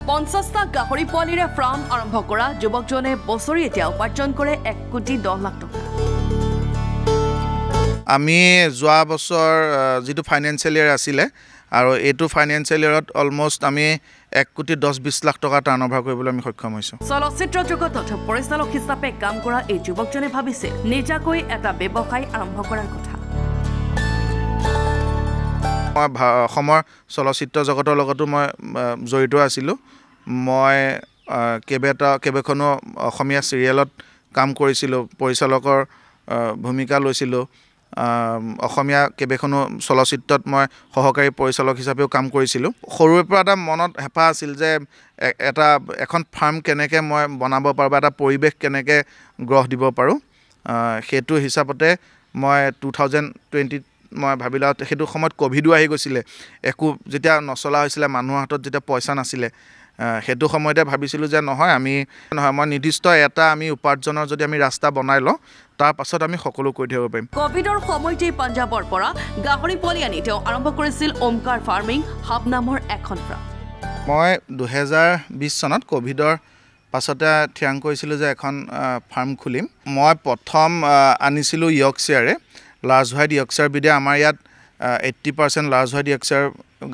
50টা গাহৰি পোৱালিৰে ফাৰ্ম আৰম্ভ কৰা যুৱকজনে বছৰি এতিয়া উপাৰ্জন কৰে 1,10,00,000 টকা। আমি যোৱা বছৰ যেটো ফাইনান্সিয়েল ইয়াৰ আছিলে আৰু এটো ফাইনান্সিয়েল ইয়াৰত অলমোস্ট আমি 1,10,20,00,000 টকা টাৰ্নঅভাৰ কৰিবলৈ আমি সক্ষম হৈছো। চলচ্চিত্ৰ জগতত পৰিচালক হিচাপে কাম কৰা এই যুৱকজনে ভাবিছে নিজাকৈ এটা ব্যৱসায় আৰম্ভ কৰাৰ কথা। মই অসমৰ চলচ্চিত্ৰ জগতৰ লগতো মই জড়িত আছিলো। মই কেবেখনো অসমীয়া চিৰিয়েলত কাম কৰিছিলো, পৰিচালকৰ ভূমিকা লৈছিলো। অসমীয়া কেবেখনো চলচ্চিত্ৰত মই সহকাৰী পৰিচালক হিচাপেও কাম কৰিছিলো। সৰুৰ পৰা এটা মনত হেঁপাহ আছিল যে এখন ফাৰ্ম কেনেকৈ মই বনাব পাৰোঁ বা এটা পৰিৱেশ কেনেকৈ গঢ় দিব পাৰোঁ। সেইটো হিচাপতে মই 2020 মই ভাবিলোঁ সেইটো সময়ত কোভিডো আহি গৈছিলে। একো যেতিয়া নচলা হৈছিলে, মানুহৰ হাতত যেতিয়া পইচা নাছিলে, সেইটো সময়তে ভাবিছিলোঁ যে মই নিৰ্দিষ্ট এটা আমি উপাৰ্জনৰ যদি আমি ৰাস্তা বনাই লওঁ, তাৰ পাছত আমি সকলো কৰি থাকিব পাৰিম। কোভিডৰ সময়তে পাঞ্জাবৰ পৰা গাহৰি পোৱালি আনি তেওঁ আৰম্ভ কৰিছিল ওমকাৰ ফাৰ্মিং হাব নামৰ এখন ফাৰ্ম। মই 2020 চনত কোভিডৰ পাছতে থিৰাং কৰিছিলোঁ যে এখন ফাৰ্ম খুলিম। মই প্ৰথম আনিছিলোঁ ইয়ৰ্কশ্বেয়াৰে, লাৰ্জ হোৱাইট ইয়ৰ্কশ্বেয়াৰ বিধে আমাৰ ইয়াত 80% লাৰ্জ হোৱাইট ইয়ৰ্কশ্বেয়াৰ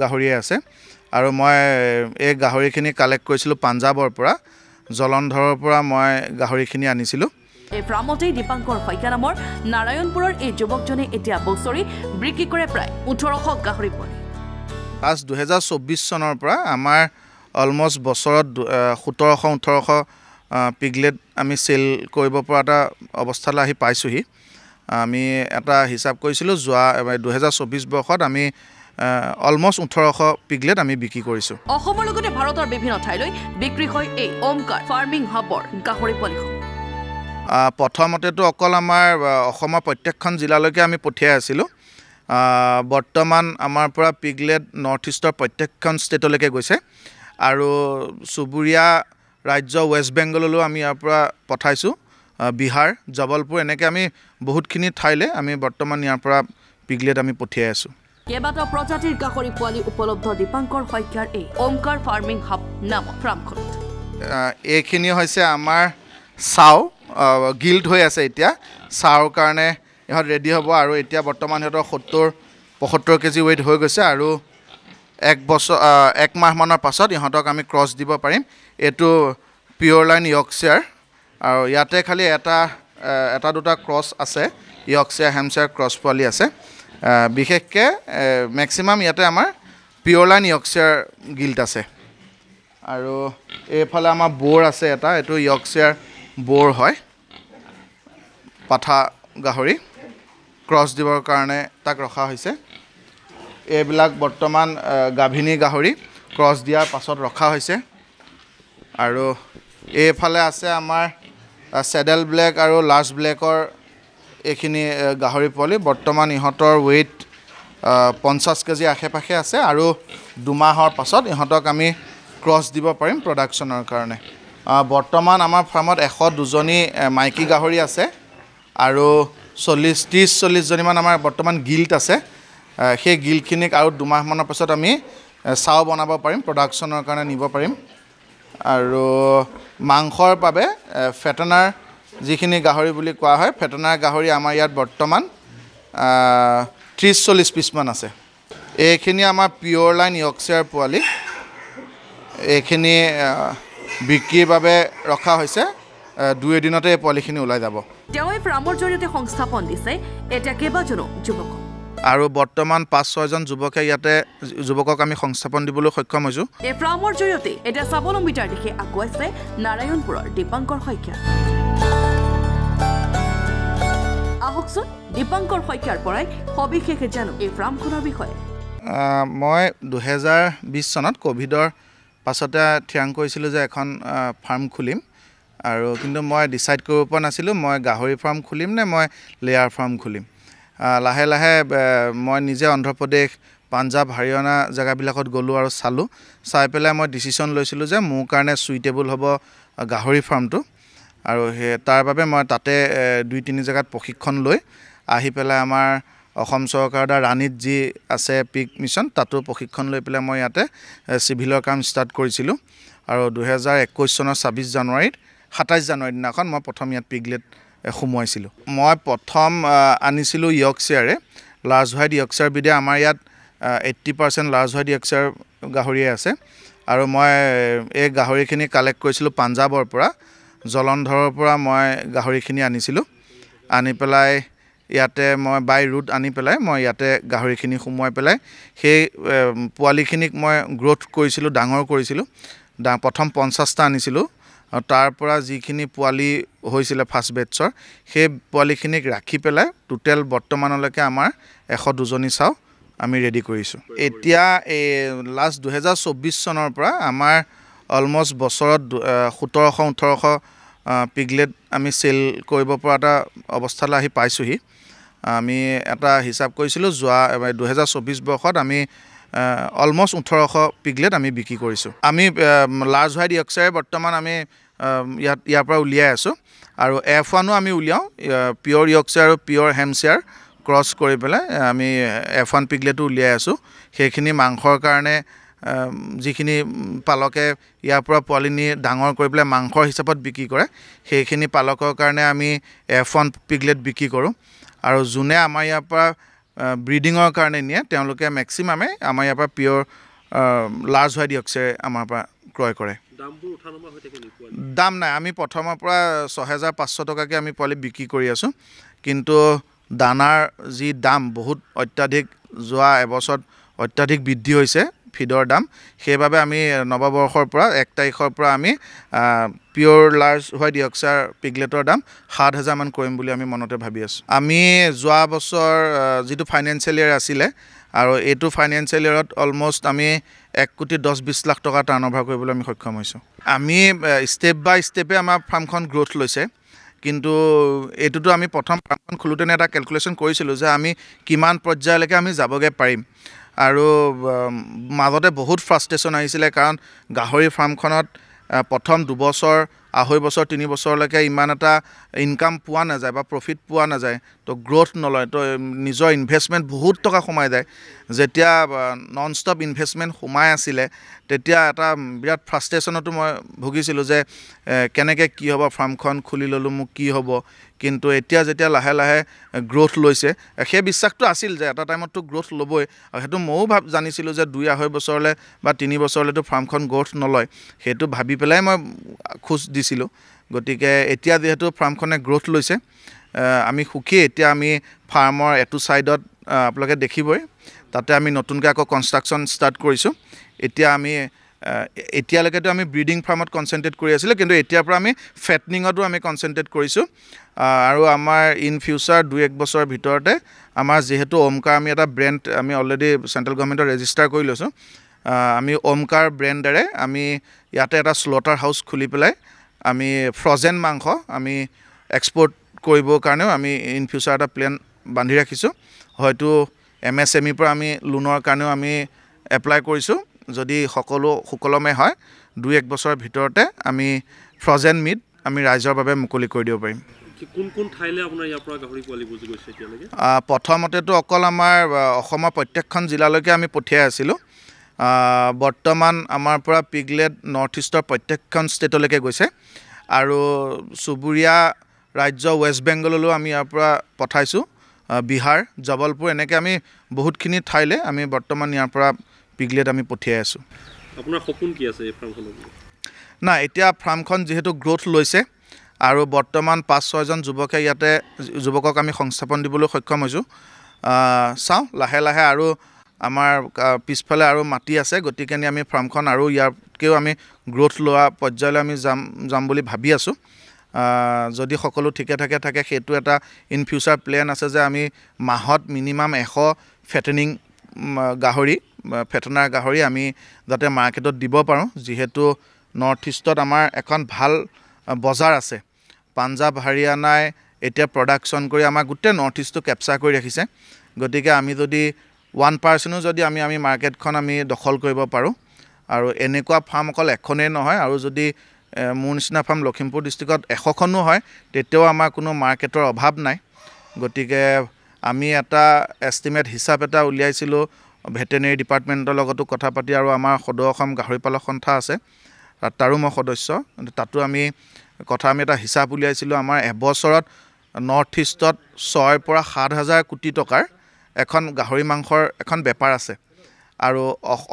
গাহৰিয়ে আছে। আৰু মই এই গাহৰিখিনি কালেক্ট কৰিছিলোঁ পাঞ্জাবৰ পৰা, জলন্ধৰৰ পৰা মই গাহৰিখিনি আনিছিলোঁ। এই ফাৰ্মতেই দীপাংকৰ শইকীয়া নামৰ নাৰায়ণপুৰৰ এই যুৱকজনে এতিয়া বছৰি বিক্ৰী কৰে প্ৰায় 1800 গাহৰি পোৱালি। লাষ্ট 2024 চনৰ পৰা আমাৰ অলমষ্ট বছৰত 1700-1800 পিগলেট আমি চেল কৰিব পৰা এটা অৱস্থালৈ আহি পাইছোঁহি। আমি এটা হিচাপ কৰিছিলোঁ, যোৱা 2024 বৰ্ষত আমি অলমষ্ট 1800 পিগলেট আমি বিক্ৰী কৰিছোঁ। অসমৰ লগতে ভাৰতৰ বিভিন্ন ঠাইলৈ বিক্ৰী হয় এই ওমকাৰ ফাৰ্মিং হাবৰ গাহৰি পোৱালিসমূহ। প্ৰথমতেতো অকল আমাৰ অসমৰ প্ৰত্যেকখন জিলালৈকে আমি পঠিয়াই আছিলোঁ। বৰ্তমান আমাৰ পৰা পিগলেট নৰ্থ ইষ্টৰ প্ৰত্যেকখন ষ্টেটলৈকে গৈছে আৰু চুবুৰীয়া ৰাজ্য ৱেষ্ট বেংগললৈও আমি ইয়াৰ পৰা পঠাইছোঁ। বিহাৰ, জবলপুৰ এনেকৈ আমি বহুতখিনি ঠাইলৈ আমি বৰ্তমান ইয়াৰ পৰা পিগলেট আমি পঠিয়াই আছোঁ। কেইবাটাও প্ৰজাতিৰ গাহৰি পোৱালি উপলব্ধ দীপাংকৰ শইকীয়াৰ এই ওমকাৰ ফাৰ্মিং হাব নামৰ ফাৰ্মখনত। এইখিনি হৈছে আমাৰ চাও, গিল্ড হৈ আছে এতিয়া। চাওৰ কাৰণে ইহঁত ৰেডি হ'ব আৰু এতিয়া বৰ্তমান সিহঁতৰ 70-75 কেজি ৱেইট হৈ গৈছে আৰু 1 মাহমানৰ পাছত ইহঁতক আমি ক্ৰছ দিব পাৰিম। এইটো পিয়ৰ লাইন ইয়ৰ্কশ্বেয়াৰ আৰু ইয়াতে খালি এটা দুটা ক্ৰছ আছে, ইয়ৰ্কশ্বেয়াৰ হেমশ্বেয়াৰ ক্ৰছ পোৱালি আছে। বিশেষকৈ মেক্সিমাম ইয়াতে আমাৰ পিয়ৰ লাইন ইয়ৰ্কশ্বেয়াৰ গিল্ড আছে। আৰু এইফালে আমাৰ বৰ আছে এটা, এইটো ইয়ৰ্কশ্বেয়াৰ বৰ হয়, পাঠা গাহৰি ক্ৰছ দিবৰ কাৰণে তাক ৰখা হৈছে। এইবিলাক বৰ্তমান গাভিনী গাহৰি ক্ৰছ দিয়াৰ পাছত ৰখা হৈছে। আৰু এইফালে আছে আমাৰ চেডেল ব্লেক আৰু লাৰ্জ ব্লেকৰ এইখিনি গাহৰি পোৱালি। বৰ্তমান ইহঁতৰ ৱেইট 50 কেজি আশে-পাশে আছে আৰু 2 মাহৰ পাছত ইহঁতক আমি ক্ৰছ দিব পাৰিম প্ৰডাকশ্যনৰ কাৰণে। বৰ্তমান আমাৰ ফাৰ্মত 102জনী মাইকী গাহৰি আছে আৰু 30-40জনীমান আমাৰ বৰ্তমান গিল্ড আছে। সেই গিল্ডখিনিক আৰু 2 মাহমানৰ পাছত আমি চাও বনাব পাৰিম, প্ৰডাকশ্যনৰ কাৰণে নিব পাৰিম। আৰু মাংসৰ বাবে ফেটেনাৰ যিখিনি গাহৰি বুলি কোৱা হয়, ফেটেনাৰ গাহৰি আমাৰ ইয়াত বৰ্তমান 30-40 পিছমান আছে। এইখিনি আমাৰ পিয়ৰ লাইন ইয়ৰ্কশ্বেয়াৰ পোৱালি। এইখিনি বিক্ৰীৰ বাবে ৰখা হৈছে, 2 এদিনতে এই পোৱালিখিনি ওলাই যাব। তেওঁ এই ফাৰ্মৰ জৰিয়তে সংস্থাপন দিছে এতিয়া কেইবাজনো যুৱকক। আৰু বৰ্তমান 5-6জন যুৱকক আমি সংস্থাপন দিবলৈ সক্ষম হৈছোঁ। এই ফাৰ্মৰ জৰিয়তে এতিয়া স্বাৱলম্বিতাৰ দিশে আগুৱাইছে নাৰায়ণপুৰৰ দীপাংকৰ শইকীয়া। আহকচোন দীপাংকৰ শইকীয়াৰ পৰাই সবিশেষ জানো এই ফাৰ্মখনৰ বিষয়ে। মই 2020 চনত কোভিডৰ পাছতে থিৰাং কৰিছিলোঁ যে এখন ফাৰ্ম খুলিম আৰু কিন্তু মই ডিচাইড কৰিব পৰা নাছিলোঁ মই গাহৰি ফাৰ্ম খুলিম নে মই লেয়াৰ ফাৰ্ম খুলিম। লাহে লাহে মই নিজে অন্ধ্ৰপ্ৰদেশ, পাঞ্জাৱ, হাৰিয়ানা জেগাবিলাকত গ'লোঁ আৰু চাই পেলাই মই ডিচিশ্যন লৈছিলোঁ যে মোৰ কাৰণে চুইটেবল হ'ব গাহৰি ফাৰ্মটো। আৰু তাৰ বাবে মই তাতে 2-3 জেগাত প্ৰশিক্ষণ লৈ আহি পেলাই আমাৰ অসম চৰকাৰৰ দ্বাৰা ৰাণীত যি আছে পিক মিছন, তাতো প্ৰশিক্ষণ লৈ পেলাই মই ইয়াতে চিভিলৰ কাম ষ্টাৰ্ট কৰিছিলোঁ। আৰু 2021 চনৰ 27 জানুৱাৰীত 27 জানুৱাৰীৰ দিনাখন মই প্ৰথম ইয়াত পিগলেট সোমোৱাইছিলোঁ। মই প্ৰথম আনিছিলোঁ ইয়ৰ্কশ্বেয়াৰে, লাৰ্জ হোৱাইট ইয়ৰ্কশ্বেয়াৰ বিধে আমাৰ ইয়াত 80% লাৰ্জ হোৱাইট ইয়ৰ্কশ্বেয়াৰ গাহৰিয়ে আছে আৰু মই এই গাহৰিখিনি কালেক্ট কৰিছিলোঁ পাঞ্জাৱৰ পৰা, জলন্ধৰৰ পৰা মই গাহৰিখিনি আনিছিলোঁ। আনি পেলাই ইয়াতে মই বাই ৰুট আনি পেলাই মই ইয়াতে গাহৰিখিনি সোমোৱাই পেলাই সেই পোৱালিখিনিক মই গ্ৰ'থ কৰিছিলোঁ, ডাঙৰ কৰিছিলোঁ। প্ৰথম 50টা আনিছিলোঁ আৰু তাৰ পৰা যিখিনি পোৱালি হৈছিলে ফাৰ্ষ্ট বেটছৰ সেই পোৱালিখিনিক ৰাখি পেলাই টোটেল বৰ্তমানলৈকে আমাৰ 102জনী চাওঁ আমি ৰেডি কৰিছোঁ। এতিয়া এই লাষ্ট 2024 চনৰ পৰা আমাৰ অলমষ্ট বছৰত 1700-1800 পিগলেট আমি চেল কৰিব পৰা এটা অৱস্থালৈ আহি পাইছোঁহি। আমি এটা হিচাপ কৰিছিলোঁ, যোৱা 2024 বৰ্ষত আমি অলমষ্ট 1800 পিগলেট আমি বিক্ৰী কৰিছোঁ। আমি লাৰ্জ হোৱাইট ইয়ৰ্কশ্বেয়াৰ বৰ্তমান আমি ইয়াৰ পৰা উলিয়াই আছোঁ আৰু F1ও আমি উলিয়াওঁ, পিয়'ৰ ইয়ৰ্কশ্বেয়াৰ আৰু পিয়'ৰ হেমশ্বেয়াৰ ক্ৰছ কৰি পেলাই আমি F1 পিগলেটো উলিয়াই আছোঁ। সেইখিনি মাংসৰ কাৰণে যিখিনি পালকে ইয়াৰ পৰা পোৱালি নি ডাঙৰ কৰি পেলাই মাংসৰ হিচাপত বিক্ৰী কৰে, সেইখিনি পালকৰ কাৰণে আমি F1 পিগলেট বিক্ৰী কৰোঁ। আৰু যোনে আমাৰ ইয়াৰ পৰা ব্ৰিডিঙৰ কাৰণে নিয়ে তেওঁলোকে মেক্সিমামে আমাৰ ইয়াৰ পৰা পিয়'ৰ লাৰ্জ হোৱাইট ইয়ৰ্কশ্বেয়াৰ আমাৰ পৰা ক্ৰয় কৰে। দাম নাই, আমি প্ৰথমৰ পৰা 6500 টকাকৈ আমি পোৱালি বিক্ৰী কৰি আছোঁ, কিন্তু দানাৰ যি দাম বহুত অত্যাধিক, যোৱা এবছৰত অত্যাধিক বৃদ্ধি হৈছে ফিডৰ দাম। সেইবাবে আমি নৱবৰ্ষৰ পৰা 1 তাৰিখৰ পৰা আমি পিয়'ৰ লাৰ্জ হোৱাইট ইয়ৰ্কশ্বেয়াৰ পিগলেটৰ দাম 7000 মান কৰিম বুলি আমি মনতে ভাবি আছোঁ। আমি যোৱা বছৰ যিটো ফাইনেন্সিয়েল ইয়েৰ আছিলে আৰু এইটো ফাইনেন্সিয়েল ইয়েৰত অলমষ্ট আমি 1,10,20 লাখ টকা টাৰ্ণঅভাৰ কৰিবলৈ আমি সক্ষম হৈছোঁ। আমি ষ্টেপ বাই ষ্টেপে আমাৰ ফাৰ্মখন গ্ৰ'থ লৈছে, কিন্তু এইটোতো আমি প্ৰথম ফাৰ্মখন খোলোঁতেনে এটা কেলকুলেশ্যন কৰিছিলোঁ যে আমি কিমান পৰ্যায়লৈকে আমি যাবগৈ পাৰিম। আৰু মাজতে বহুত ফ্ৰাষ্ট্ৰেশ্যন আহিছিলে, কাৰণ গাহৰি ফাৰ্মখনত প্ৰথম 2 বছৰ, 2.5 বছৰ, 3 বছৰলৈকে ইমান এটা ইনকাম পোৱা নাযায় বা প্ৰফিট পোৱা নাযায়, তো গ্ৰ'থ নলয়, তো নিজৰ ইনভেষ্টমেণ্ট বহুত টকা সোমাই যায়। যেতিয়া নন ষ্টপ ইনভেষ্টমেণ্ট সোমাই আছিলে তেতিয়া এটা বিৰাট ফ্ৰাষ্ট্ৰেশ্যনতো মই ভুগিছিলোঁ যে কেনেকৈ কি হ'ব, ফাৰ্মখন খুলি ল'লোঁ মোক কি হ'ব। কিন্তু এতিয়া যেতিয়া লাহে লাহে গ্ৰ'থ লৈছে, সেই বিশ্বাসটো আছিল যে এটা টাইমততো গ্ৰ'থ ল'বই, আৰু সেইটো ময়ো জানিছিলোঁ যে 2-2.5 বছৰলৈ বা 3 বছৰলৈতো ফাৰ্মখন গ্ৰ'থ নলয়, সেইটো ভাবি পেলাই মই খোজ দিছিলোঁ। গতিকে এতিয়া যিহেতু ফাৰ্মখনে গ্ৰ'থ লৈছে, আমি সুখী। এতিয়া আমি ফাৰ্মৰ এইটো ছাইডত আপোনালোকে দেখিবই, তাতে আমি নতুনকৈ আকৌ কনষ্ট্ৰাকশ্যন ষ্টাৰ্ট কৰিছোঁ। এতিয়া আমি এতিয়ালৈকেতো আমি ব্ৰিডিং ফাৰ্মত কনচেনট্ৰেট কৰি আছিলোঁ, কিন্তু এতিয়াৰ পৰা আমি ফেটনিঙতো আমি কনচেনট্ৰেট কৰিছোঁ। আৰু আমাৰ ইন ফিউচাৰ 2-1 বছৰৰ ভিতৰতে আমাৰ যিহেতু ওমকাৰ আমি এটা ব্ৰেণ্ড আমি অলৰেডি চেণ্ট্ৰেল গভৰ্ণমেণ্টৰ ৰেজিষ্টাৰ কৰি লৈছোঁ, আমি ওমকাৰ ব্ৰেণ্ডেৰে আমি ইয়াতে এটা স্লটাৰ হাউচ খুলি পেলাই আমি ফ্ৰজেন মাংস আমি এক্সপৰ্ট কৰিবৰ কাৰণেও আমি ইন ফিউচাৰ এটা প্লেন বান্ধি ৰাখিছোঁ। হয়তো MSMEৰ পৰা আমি লোনৰ কাৰণেও আমি এপ্লাই কৰিছোঁ। যদি সকলো সুকলমে হয় 2-1 বছৰৰ ভিতৰতে আমি ফ্ৰজেন মিট আমি ৰাইজৰ বাবে মুকলি কৰি দিব পাৰিম। কোন ঠাইলৈ আপোনাৰ ইয়াৰ পৰা গাহৰি পোৱালি বুজি গৈছে এতিয়ালৈকে? প্ৰথমতেতো অকল আমাৰ অসমৰ প্ৰত্যেকখন জিলালৈকে আমি পঠিয়াই আছিলোঁ। বৰ্তমান আমাৰ পৰা পিগলেট নৰ্থ ইষ্টৰ প্ৰত্যেকখন ষ্টেটলৈকে গৈছে, আৰু চুবুৰীয়া ৰাজ্য ৱেষ্ট বেংগললৈও আমি ইয়াৰ পৰা পঠাইছোঁ, বিহাৰ, জবলপুৰ, এনেকৈ আমি বহুতখিনি ঠাইলৈ আমি বৰ্তমান ইয়াৰ পৰা পিগলেট আমি পঠিয়াই আছোঁ। আপোনাৰ সপোন কি আছে এই ফাৰ্মখনৰ? নাই, এতিয়া ফাৰ্মখন যিহেতু গ্ৰ'থ লৈছে আৰু বৰ্তমান 5-6জন যুৱকক আমি সংস্থাপন দিবলৈ সক্ষম হৈছোঁ। চাওঁ লাহে লাহে আৰু আমাৰ পিছফালে আৰু মাটি আছে, গতিকে আমি ফাৰ্মখন আৰু ইয়াতকৈও আমি গ্ৰ'থ লোৱা পৰ্যায়লৈ আমি যাম বুলি ভাবি আছোঁ। যদি সকলো ঠিকে থাকে সেইটো এটা ইন ফিউচাৰ প্লেন আছে যে আমি মাহত মিনিমাম 100 ফেটেনিং ফেটেনাৰ গাহৰি আমি যাতে মাৰ্কেটত দিব পাৰোঁ, যিহেতু নৰ্থ ইষ্টত আমাৰ এখন ভাল বজাৰ আছে। পাঞ্জাৱ, হাৰিয়ানাই এতিয়া প্ৰডাকশ্যন কৰি আমাৰ গোটেই নৰ্থ ইষ্টটো কেপচাৰ কৰি ৰাখিছে। গতিকে আমি যদি 1% যদি আমি মাৰ্কেটখন আমি দখল কৰিব পাৰোঁ, আৰু এনেকুৱা ফাৰ্ম অকল এখনেই নহয়, আৰু যদি মোৰ নিচিনা ফাৰ্ম লখিমপুৰ ডিষ্ট্ৰিক্টত 100খনো হয় তেতিয়াও আমাৰ কোনো মাৰ্কেটৰ অভাৱ নাই। গতিকে আমি এটা এষ্টিমেট হিচাপ এটা উলিয়াইছিলোঁ ভেটেনেৰি ডিপাৰ্টমেণ্টৰ লগতো কথা পাতি, আৰু আমাৰ সদৌ অসম গাহৰি পালক সন্থা আছে, তাৰো মই সদস্য তাতো আমি এটা হিচাপ উলিয়াইছিলোঁ আমাৰ এবছৰত নৰ্থ ইষ্টত 6 পৰা 7,000 কোটি টকাৰ এখন গাহৰি মাংসৰ এখন বেপাৰ আছে আৰু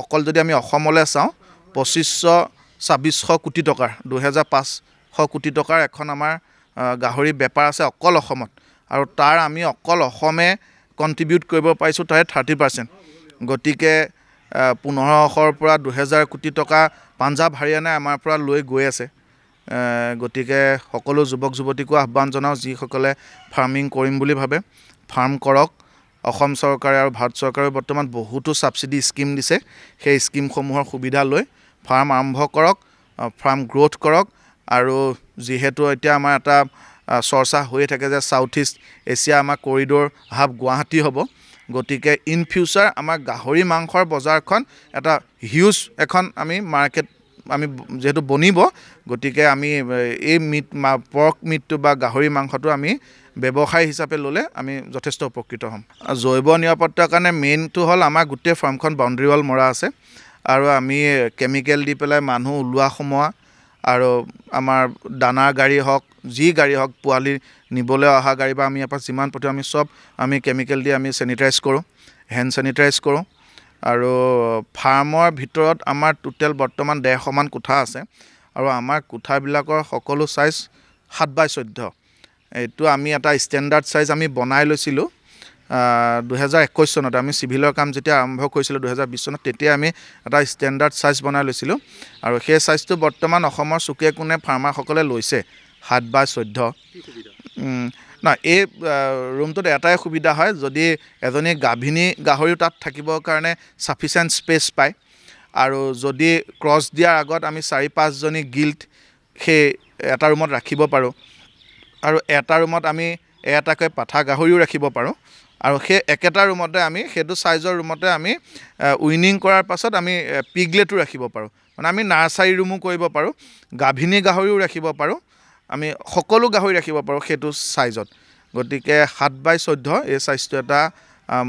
অকল যদি আমি অসমলৈ চাওঁ 2500-2600 কোটি টকাৰ 2500 কোটি টকাৰ এখন আমাৰ গাহৰি বেপাৰ আছে অকল অসমত আৰু তাৰ আমি অকল অসমে কণ্ট্ৰিবিউট কৰিব পাৰিছোঁ তাৰে 30%। গতিকে 1500ৰ পৰা 2000 কোটি টকা পাঞ্জাৱ হাৰিয়ানাই আমাৰ পৰা লৈ গৈ আছে। গতিকে সকলো যুৱক যুৱতীকো আহ্বান জনাওঁ যিসকলে ফাৰ্মিং কৰিম বুলি ভাবে ফাৰ্ম কৰক। অসম চৰকাৰে আৰু ভাৰত চৰকাৰে বৰ্তমান বহুতো ছাবচিডি স্কিম দিছে, সেই স্কিমসমূহৰ সুবিধা লৈ ফাৰ্ম আৰম্ভ কৰক, ফাৰ্ম গ্ৰোথ কৰক। আৰু যিহেতু এতিয়া আমাৰ এটা চৰ্চা হৈয়ে থাকে যে সাউথ ইষ্ট এছিয়া আমাৰ কৰিডৰ হাব গুৱাহাটী হ'ব, গতিকে ইন ফিউচাৰ আমাৰ গাহৰি মাংসৰ বজাৰখন এটা হিউজ এখন আমি মাৰ্কেট আমি যেহেতু বনিব, গতিকে আমি এই পৰ্ক মিটটো বা গাহৰি মাংসটো আমি ব্যৱসায় হিচাপে ল'লে আমি যথেষ্ট উপকৃত হ'ম। জৈৱ নিৰাপত্তাৰ কাৰণে মেইনটো হ'ল আমাৰ গোটেই ফাৰ্মখন বাউণ্ডেৰী ৱাল মৰা আছে আৰু আমি কেমিকেল দি পেলাই মানুহ ওলোৱা সোমোৱা আৰু আমাৰ দানাৰ গাড়ী হওক যি গাড়ী হওক পোৱালি নিবলৈ অহা গাড়ী বা আমি ইয়াৰ পৰা যিমান পঠিয়াওঁ আমি চব আমি কেমিকেল দি আমি চেনিটাইজ কৰোঁ, হেণ্ড চেনিটাইজ কৰোঁ। আৰু ফাৰ্মৰ ভিতৰত আমাৰ টোটেল বৰ্তমান 150 মান কোঠা আছে আৰু আমাৰ কোঠাবিলাকৰ সকলো চাইজ 7x14। এইটো আমি এটা ষ্টেণ্ডাৰ্ড চাইজ আমি বনাই লৈছিলোঁ 2021 চনত। আমি চিভিলৰ কাম যেতিয়া আৰম্ভ কৰিছিলোঁ 2020 চনত, তেতিয়া আমি এটা ষ্টেণ্ডাৰ্ড চাইজ বনাই লৈছিলোঁ আৰু সেই চাইজটো বৰ্তমান অসমৰ চুকে কোণে ফাৰ্মাৰসকলে লৈছে 7x14। না এই ৰুমটোত এটাই সুবিধা হয়, যদি এজনী গাভিনী গাহৰিও তাত থাকিবৰ কাৰণে ছাফিচিয়েণ্ট স্পেচ পায় আৰু যদি ক্ৰছ দিয়াৰ আগত আমি 4-5 জনী গিল্ট সেই এটা ৰুমত ৰাখিব পাৰোঁ আৰু এটা ৰুমত আমি এটাকৈ পাঠা গাহৰিও ৰাখিব পাৰোঁ আৰু সেই একেটা ৰুমতে আমি সেইটো চাইজৰ ৰুমতে আমি উইনিং কৰাৰ পাছত আমি পিগলেটো ৰাখিব পাৰোঁ, মানে আমি নাৰ্চাৰী ৰুমো কৰিব পাৰোঁ, গাভিনী গাহৰিও ৰাখিব পাৰোঁ, আমি সকলো গাহৰি ৰাখিব পাৰোঁ সেইটো চাইজত। গতিকে 7x14 এই চাইজটো এটা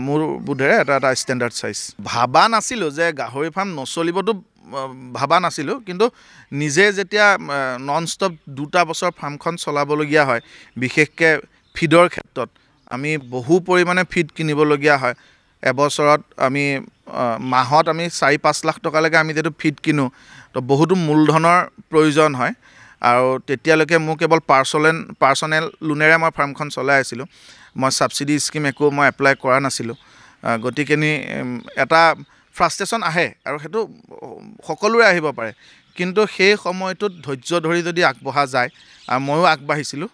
মোৰ বোধেৰে এটা ষ্টেণ্ডাৰ্ড চাইজ। ভাবা নাছিলোঁ যে গাহৰি ফাৰ্ম নচলিবতো ভাবা নাছিলোঁ, কিন্তু নিজে যেতিয়া নন ষ্টপ 2টা বছৰ ফাৰ্মখন চলাবলগীয়া হয়, বিশেষকৈ ফিডৰ ক্ষেত্ৰত আমি বহু পৰিমাণে ফিড কিনিবলগীয়া হয়। এবছৰত আমি মাহত আমি 4-5 লাখ টকালৈকে আমি যিহেতু ফিড কিনো, তো বহুতো মূলধনৰ প্ৰয়োজন হয় আৰু তেতিয়ালৈকে মোৰ কেৱল পাৰ্চনেল লোনেৰে মই ফাৰ্মখন চলাই আছিলোঁ। মই ছাবচিডি স্কিম একো মই এপ্লাই কৰা নাছিলোঁ। গতিকে এটা ফ্ৰাষ্ট্ৰেশ্যন আহে আৰু সেইটো সকলোৰে আহিব পাৰে, কিন্তু সেই সময়টোত ধৈৰ্য ধৰি যদি আগবঢ়া যায়, আৰু ময়ো আগবাঢ়িছিলোঁ,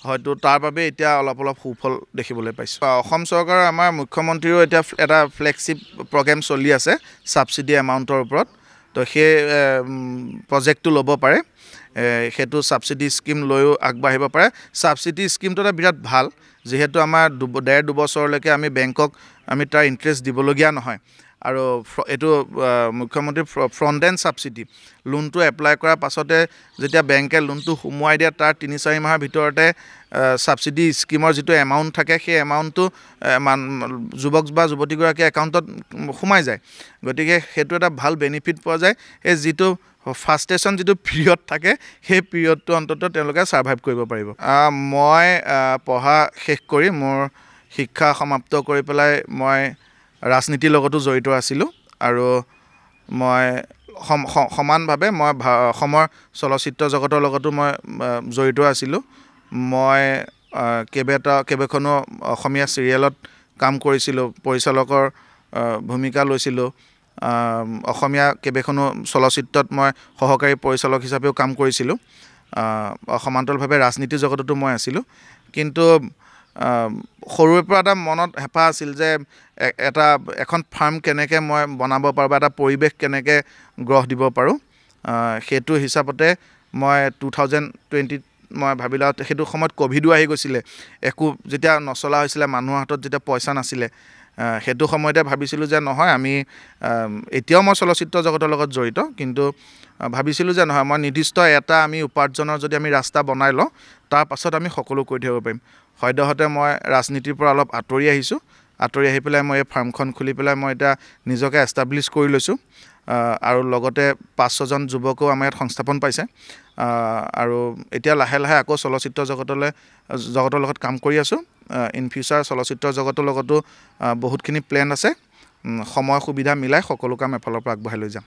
হয়তো তাৰ বাবে এতিয়া অলপ সুফল দেখিবলৈ পাইছোঁ। অসম চৰকাৰৰ আমাৰ মুখ্যমন্ত্ৰীৰো এতিয়া এটা ফ্লেগশ্বিপ প্ৰগ্ৰেম চলি আছে ছাবচিডি এমাউণ্টৰ ওপৰত, তো সেই প্ৰজেক্টটো ল'ব পাৰে, সেইটো ছাবচিডি স্কিম লৈও আগবাঢ়িব পাৰে। ছাবচিডি স্কিমটো এটা বিৰাট ভাল, যিহেতু আমাৰ 1.5-2 বছৰলৈকে আমি বেংকক আমি তাৰ ইণ্টাৰেষ্ট দিবলগীয়া নহয় আৰু এইটো মুখ্যমন্ত্ৰী ফ্ৰণ্ট এণ্ড ছাবচিডি লোনটো এপ্লাই কৰাৰ পাছতে যেতিয়া বেংকে লোনটো সোমোৱাই দিয়ে তাৰ 3-4 মাহৰ ভিতৰতে ছাবচিডি স্কিমৰ যিটো এমাউণ্ট থাকে সেই এমাউণ্টটো যুৱক বা যুৱতীগৰাকীৰ একাউণ্টত সোমাই যায়। গতিকে সেইটো এটা ভাল বেনিফিট পোৱা যায়। এই যিটো ফাৰ্ষ্টেশ্যন যিটো পিৰিয়ড থাকে সেই পিৰিয়ডটো অন্ততঃ তেওঁলোকে ছাৰ্ভাইভ কৰিব পাৰিব। মই পঢ়া শেষ কৰি মোৰ শিক্ষা সমাপ্ত কৰি পেলাই মই ৰাজনীতিৰ লগতো জড়িত আছিলোঁ আৰু মই সমানভাৱে মই অসমৰ চলচ্চিত্ৰ জগতৰ লগতো মই জড়িত আছিলোঁ। মই কেইবাখনো অসমীয়া চিৰিয়েলত কাম কৰিছিলোঁ, পৰিচালকৰ ভূমিকা লৈছিলোঁ। অসমীয়া কেইবাখনো চলচ্চিত্ৰত মই সহকাৰী পৰিচালক হিচাপেও কাম কৰিছিলোঁ। সমান্তৰালভাৱে ৰাজনীতিৰ জগততো মই আছিলোঁ, কিন্তু সৰুৰে পৰা এটা মনত হেঁপাহ আছিল যে এখন ফাৰ্ম কেনেকৈ মই বনাব পাৰোঁ বা এটা পৰিৱেশ কেনেকৈ গঢ় দিব পাৰোঁ। সেইটো হিচাপতে মই 2020 মই ভাবিলোঁ, সেইটো সময়ত ক'ভিডো আহি গৈছিলে, একো যেতিয়া নচলা হৈছিলে, মানুহৰ হাতত যেতিয়া পইচা নাছিলে, সেইটো সময়তে ভাবিছিলোঁ যে নহয়, আমি এতিয়াও মই চলচ্চিত্ৰ জগতৰ লগত জড়িত, কিন্তু ভাবিছিলোঁ যে নহয়, মই নিৰ্দিষ্ট এটা আমি উপাৰ্জনৰ যদি আমি ৰাস্তা বনাই লওঁ, তাৰ পাছত আমি সকলো কৰি থাকিব পাৰিম। সদ্যহতে মই ৰাজনীতিৰ পৰা অলপ আঁতৰি আহিছোঁ। আঁতৰি আহি পেলাই মই এই ফাৰ্মখন খুলি পেলাই মই এতিয়া নিজকে এষ্টাব্লিছ কৰি লৈছোঁ। আৰু লগতে 5-6জন যুৱকো আমাৰ ইয়াত সংস্থাপন পাইছে আৰু এতিয়া লাহে লাহে আকৌ চলচ্চিত্ৰ জগতৰ লগত কাম কৰি আছোঁ ইন ফিউচাৰ চলচ্চিত্ৰ জগতৰ লগতো বহুতখিনি প্লেন আছে সময় সুবিধা মিলাই সকলো কাম এফালৰ পৰা আগবঢ়াই লৈ যাম